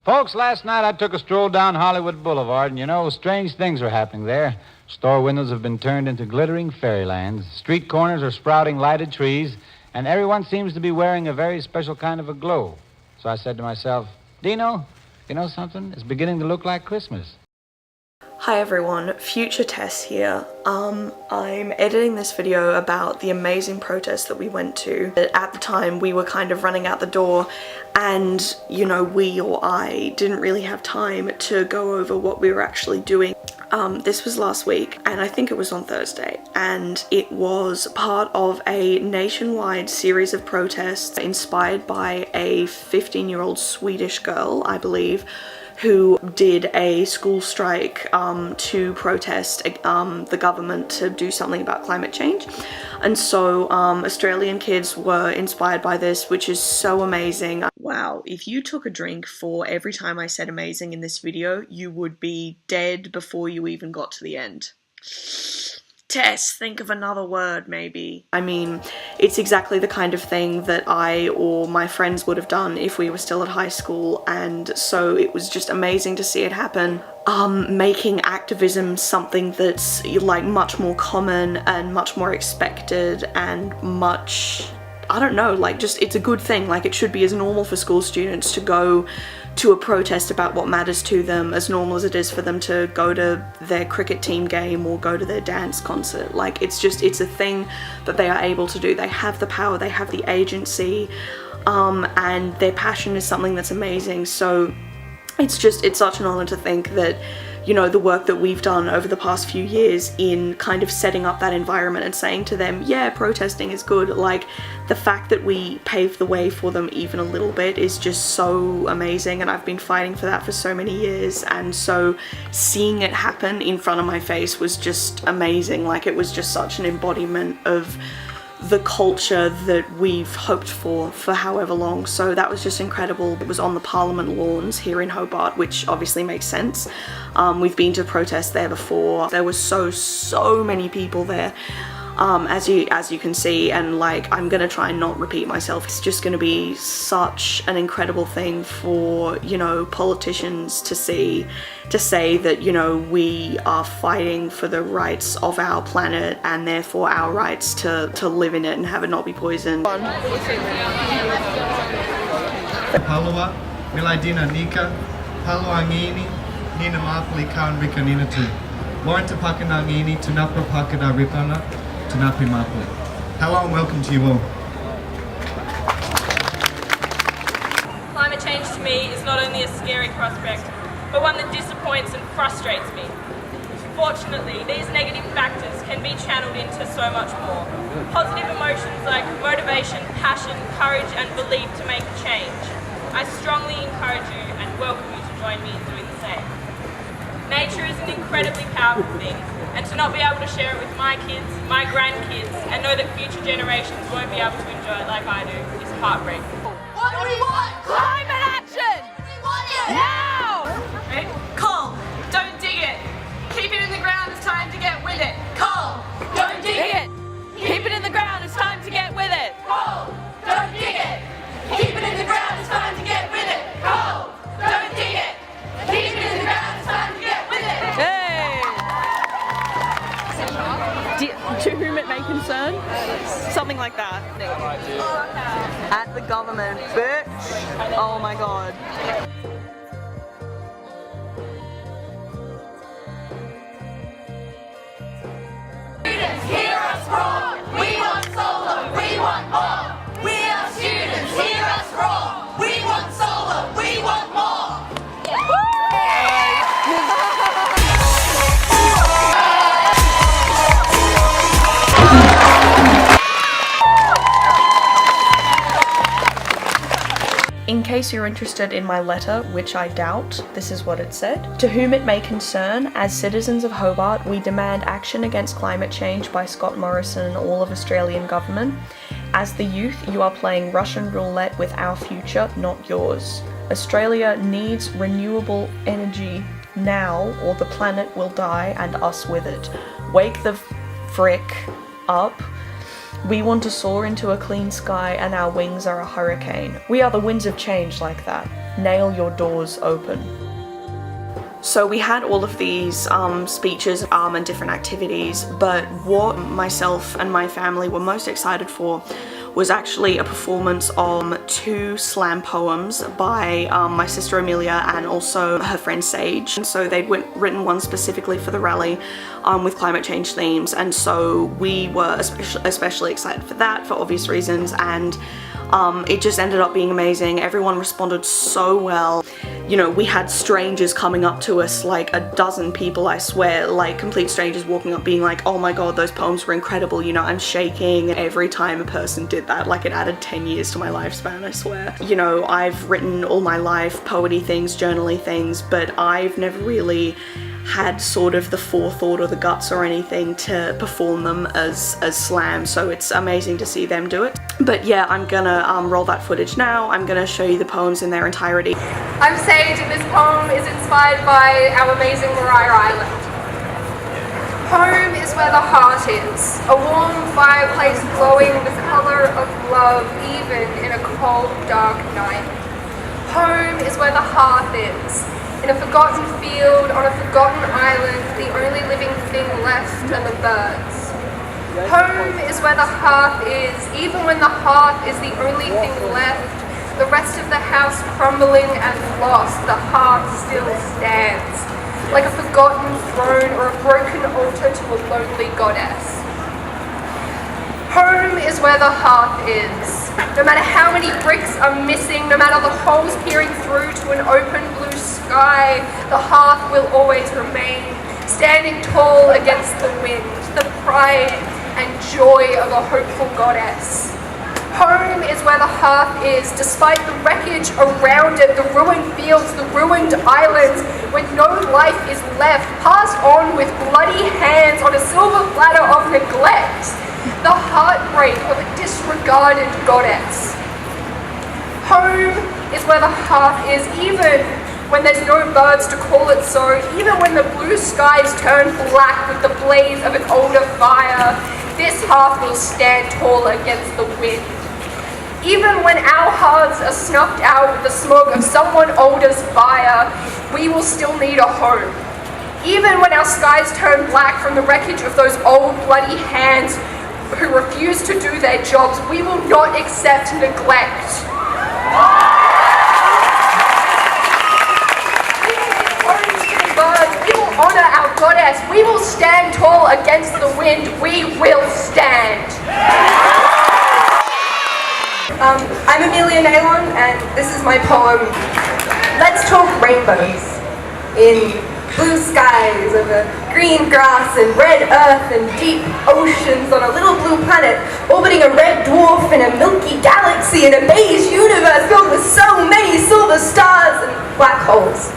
Folks, last night I took a stroll down Hollywood Boulevard, and you know, strange things are happening there. Store windows have been turned into glittering fairylands. Street corners are sprouting lighted trees, and everyone seems to be wearing a very special kind of a glow. So I said to myself, Dino, you know something? It's beginning to look like Christmas. Hi everyone, Future Tess here. I'm editing this video about the amazing protest that we went to. At the time we were kind of running out the door and, you know, we or I didn't really have time to go over what we were actually doing. This was last week and I think it was on Thursday, and it was part of a nationwide series of protests inspired by a 15-year-old Swedish girl, I believe, who did a school strike to protest the government to do something about climate change. And so Australian kids were inspired by this, which is so amazing. Wow, if you took a drink for every time I said amazing in this video, you would be dead before you even got to the end. Tess, think of another word maybe. I mean, it's exactly the kind of thing that I or my friends would have done if we were still at high school, and so it was just amazing to see it happen. Making activism something that's like much more common and much more expected and much, I don't know, like just it's a good thing. Like it should be as normal for school students to go to a protest about what matters to them, as normal as it is for them to go to their cricket team game or go to their dance concert. Like it's a thing that they are able to do. They have the power, they have the agency, and their passion is something that's amazing. So it's such an honor to think that, you know, the work that we've done over the past few years in kind of setting up that environment and saying to them, yeah, protesting is good, like the fact that we paved the way for them even a little bit is just so amazing. And I've been fighting for that for so many years, and so seeing it happen in front of my face was just amazing. Like it was just such an embodiment of the culture that we've hoped for however long. So that was just incredible. It was on the Parliament lawns here in Hobart, which obviously makes sense. We've been to protests there before. There were so many people there, as you can see, and like I'm gonna try and not repeat myself. It's just gonna be such an incredible thing for, you know, politicians to see, to say that, you know, we are fighting for the rights of our planet and therefore our rights to live in it and have it not be poisoned. Palua, Milaidina Nika, Paluangini, Nina Mapli Kan Rikaninatu, Warranta Pakanangini, Tunapra Pakada Ripana, Tunapi Mapli. Hello and welcome to you all. Climate change to me is not only a scary prospect, but one that disappoints and frustrates me. Fortunately, these negative factors can be channeled into so much more. Positive emotions like motivation, passion, courage, and belief to make a change. I strongly encourage you and welcome you to join me in doing the same. Nature is an incredibly powerful thing, and to not be able to share it with my kids, my grandkids, and know that future generations won't be able to enjoy it like I do is heartbreaking. What do we want? Climate action! We want it now! Right? Coal, don't dig it. Keep it in the ground, it's time to get with it. Coal, don't dig it! Keep it in the ground, it's time to get with it. Coal, don't dig it! Keep it in the ground, it's time to get with it! Coal, don't dig it! Keep it in the ground, it's time to get with it! Hey! To whom it may concern? Something like that. At the government, bitch! Oh my god. Students, hear us roar! We want solar, we want more! We are students, hear us roar! We want solar, we want more! In case you're interested in my letter, which I doubt, this is what it said. To whom it may concern, as citizens of Hobart, we demand action against climate change by Scott Morrison and all of Australian government. As the youth, you are playing Russian roulette with our future, not yours. Australia needs renewable energy now, or the planet will die and us with it. Wake the frick up. We want to soar into a clean sky and our wings are a hurricane. We are the winds of change like that. Nail your doors open. So we had all of these speeches and different activities, but what myself and my family were most excited for was actually a performance of 2 slam poems by my sister Amelia and also her friend Sage. And so they'd written one specifically for the rally with climate change themes, and so we were especially excited for that for obvious reasons, and it just ended up being amazing. Everyone responded so well. You know, we had strangers coming up to us, like a dozen people, I swear, like complete strangers walking up being like, oh my god, those poems were incredible, you know, I'm shaking every time a person did that. Like, it added 10 years to my lifespan, I swear. You know, I've written all my life poety things, journaly things, but I've never really had sort of the forethought or the guts or anything to perform them as slams, so it's amazing to see them do it. But yeah, I'm gonna roll that footage now. I'm gonna show you the poems in their entirety. I'm Sage, and this poem is inspired by our amazing Maria Island. Home is where the heart is, a warm fireplace glowing the colour of love even in a cold, dark night. Home is where the hearth is, in a forgotten field on a forgotten island, the only living thing left are the birds. Home is where the hearth is, even when the hearth is the only thing left. The rest of the house crumbling and lost, the hearth still stands, like a forgotten throne or a broken altar to a lonely goddess. Home is where the hearth is. No matter how many bricks are missing, no matter the holes peering through to an open blue sky, the hearth will always remain, standing tall against the wind, the pride and joy of a hopeful goddess. Home is where the hearth is, despite the wreckage around it, the ruined fields, the ruined islands, when no life is left, passed on with bloody hands on a silver platter of neglect. The heartbreak of a disregarded goddess. Home is where the hearth is, even when there's no birds to call it so, even when the blue skies turn black with the blaze of an older fire, this hearth will stand tall against the wind. Even when our hearths are snuffed out with the smoke of someone older's fire, we will still need a home. Even when our skies turn black from the wreckage of those old bloody hands who refuse to do their jobs, we will not accept neglect. We will give homes to the birds. We will honor our goddess. We will stand tall against the wind. We will stand. I'm Amelia Nylon, and this is my poem, Let's Talk Rainbows. In blue skies over green grass and red earth and deep oceans on a little blue planet orbiting a red dwarf in a milky galaxy in a beige universe filled with so many silver stars and black holes.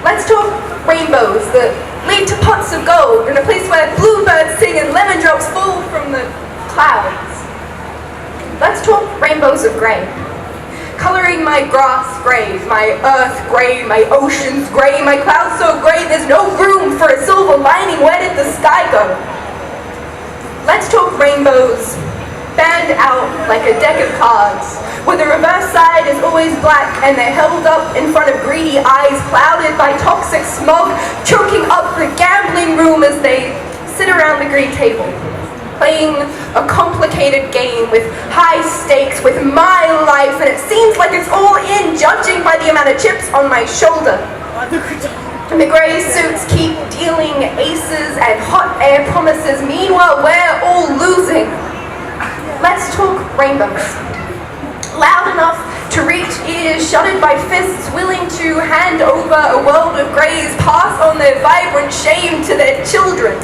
Let's talk rainbows that lead to pots of gold in a place where bluebirds sing and lemon drops fall from the clouds. Let's talk rainbows of grey. Colouring my grass grey, my earth grey, my oceans grey, my clouds so grey there's no room for a silver lining. Where did the sky go? Let's talk rainbows, banned out like a deck of cards, where the reverse side is always black and they're held up in front of greedy eyes clouded by toxic smog, choking up the gambling room as they sit around the green table, playing a complicated game with high stakes, with my life, and it seems like it's all in, judging by the amount of chips on my shoulder. And the grey suits keep dealing aces and hot air promises, meanwhile we're all losing. Let's talk rainbows. Loud enough to reach ears, shuttered by fists willing to hand over a world of greys, pass on their vibrant shame to their children.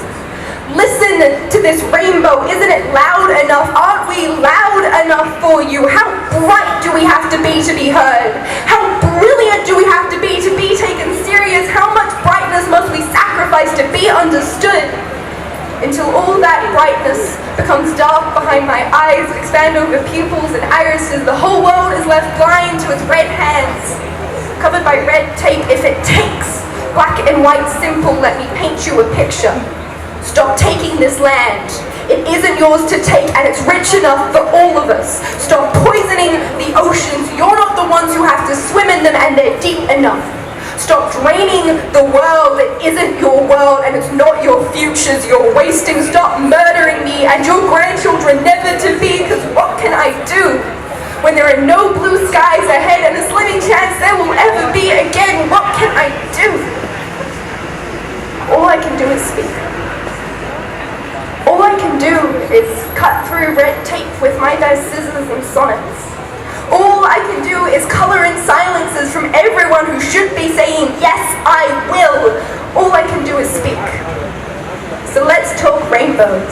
Listen to this rainbow, isn't it loud enough? Aren't we loud enough for you? How bright do we have to be heard? How brilliant do we have to be taken serious? How much brightness must we sacrifice to be understood? Until all that brightness becomes dark behind my eyes, expand over pupils and irises, the whole world is left blind to its red hands, covered by red tape if it takes. Black and white simple, let me paint you a picture. Stop taking this land. It isn't yours to take, and it's rich enough for all of us. Stop poisoning the oceans. You're not the ones who have to swim in them, and they're deep enough. Stop draining the world that isn't your world, and it's not your futures you're wasting. Stop murdering me and your grandchildren never to be, because what can I do when there are no blue skies ahead and a slimming chance there will ever be again? What can I do? All I can do is speak. All I can do is cut through red tape with my best scissors and sonnets. All I can do is color in silences from everyone who should be saying, yes, I will. All I can do is speak. So let's talk rainbows.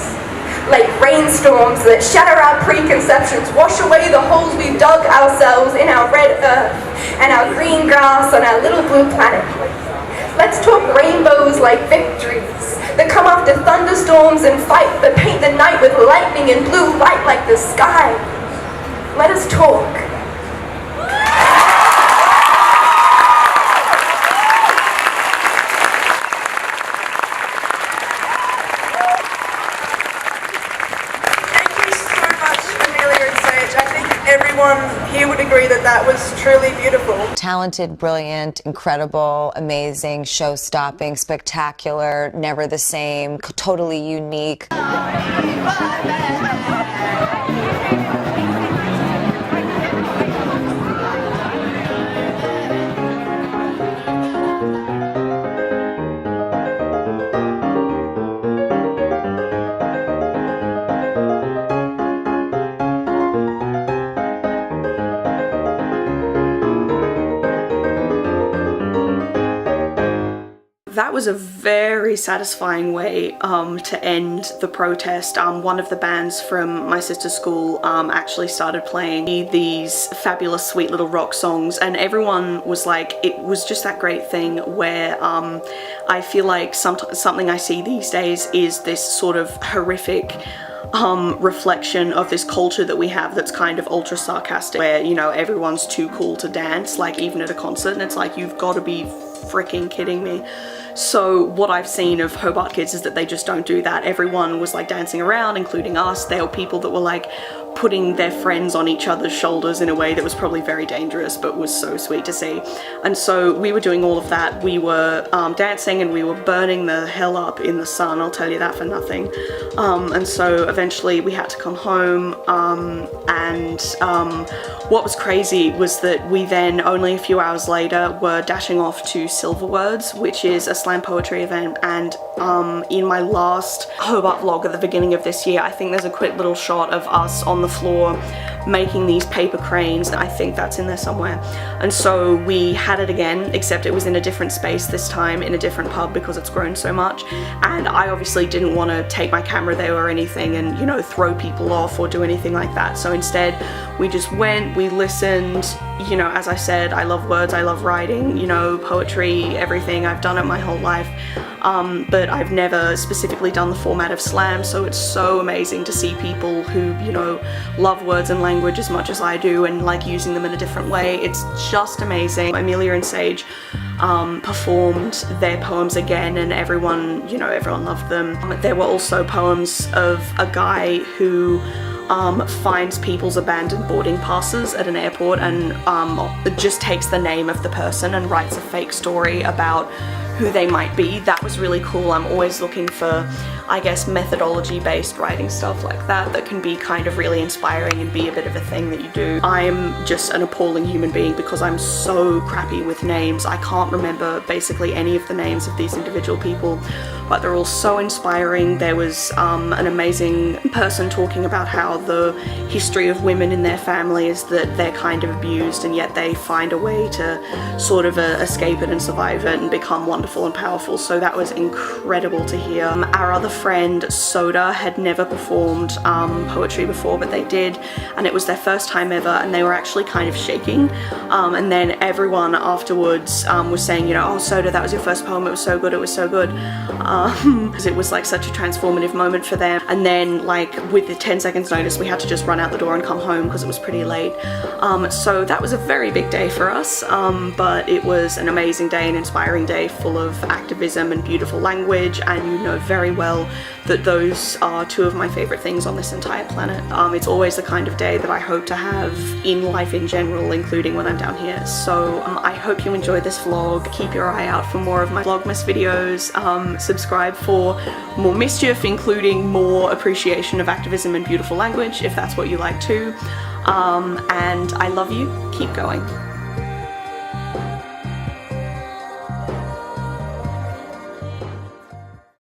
Like rainstorms that shatter our preconceptions, wash away the holes we've dug ourselves in our red earth and our green grass on our little blue planet. Let's talk rainbows like victories that come after thunderstorms and fight, that paint the night with lightning and blue light like the sky. Let us talk. Everyone here would agree that that was truly beautiful. Talented, brilliant, incredible, amazing, show-stopping, spectacular, never the same, totally unique. That was a very satisfying way to end the protest. One of the bands from my sister's school actually started playing these fabulous sweet little rock songs, and everyone was like, it was just that great thing where I feel like something I see these days is this sort of horrific reflection of this culture that we have that's kind of ultra sarcastic, where, you know, everyone's too cool to dance, like even at a concert, and it's like, you've got to be freaking kidding me. So what I've seen of Hobart kids is that they just don't do that. Everyone was like dancing around, including us. There were people that were like putting their friends on each other's shoulders in a way that was probably very dangerous, but was so sweet to see. And so we were doing all of that. We were dancing and we were burning the hell up in the sun, I'll tell you that for nothing. And so eventually we had to come home, and what was crazy was that we then, only a few hours later, were dashing off to Silver Words, which is a slam poetry event. And in my last Hobart vlog at the beginning of this year, I think there's a quick little shot of us on the floor making these paper cranes. I think that's in there somewhere. And so we had it again, except it was in a different space this time, in a different pub, because it's grown so much. And I obviously didn't want to take my camera there or anything and, you know, throw people off or do anything like that. So instead we just went, we listened. You know, as I said, I love words, I love writing, you know, poetry, everything. I've done it my whole life. But I've never specifically done the format of slam, so it's so amazing to see people who, you know, love words and language as much as I do and like using them in a different way. It's just amazing. Amelia and Sage performed their poems again, and everyone, you know, everyone loved them. There were also poems of a guy who finds people's abandoned boarding passes at an airport and just takes the name of the person and writes a fake story about who they might be. That was really cool. I'm always looking for, I guess, methodology-based writing stuff like that that can be kind of really inspiring and be a bit of a thing that you do. I'm just an appalling human being because I'm so crappy with names. I can't remember basically any of the names of these individual people, but they're all so inspiring. There was an amazing person talking about how the history of women in their family is that they're kind of abused, and yet they find a way to sort of escape it and survive it and become wonderful and powerful. So that was incredible to hear. Our other friend Soda had never performed poetry before, but they did, and it was their first time ever, and they were actually kind of shaking. And then everyone afterwards was saying, you know, oh Soda, that was your first poem, it was so good, it was so good. Because it was like such a transformative moment for them. And then, like, with the 10 seconds notice, notice. We had to just run out the door and come home because it was pretty late. So that was a very big day for us, but it was an amazing day, an inspiring day full of activism and beautiful language, and you know very well that those are two of my favorite things on this entire planet. It's always the kind of day that I hope to have in life in general, including when I'm down here. So I hope you enjoyed this vlog. Keep your eye out for more of my Vlogmas videos. Subscribe for more mischief, including more appreciation of activism and beautiful language, if that's what you like too. And I love you. Keep going.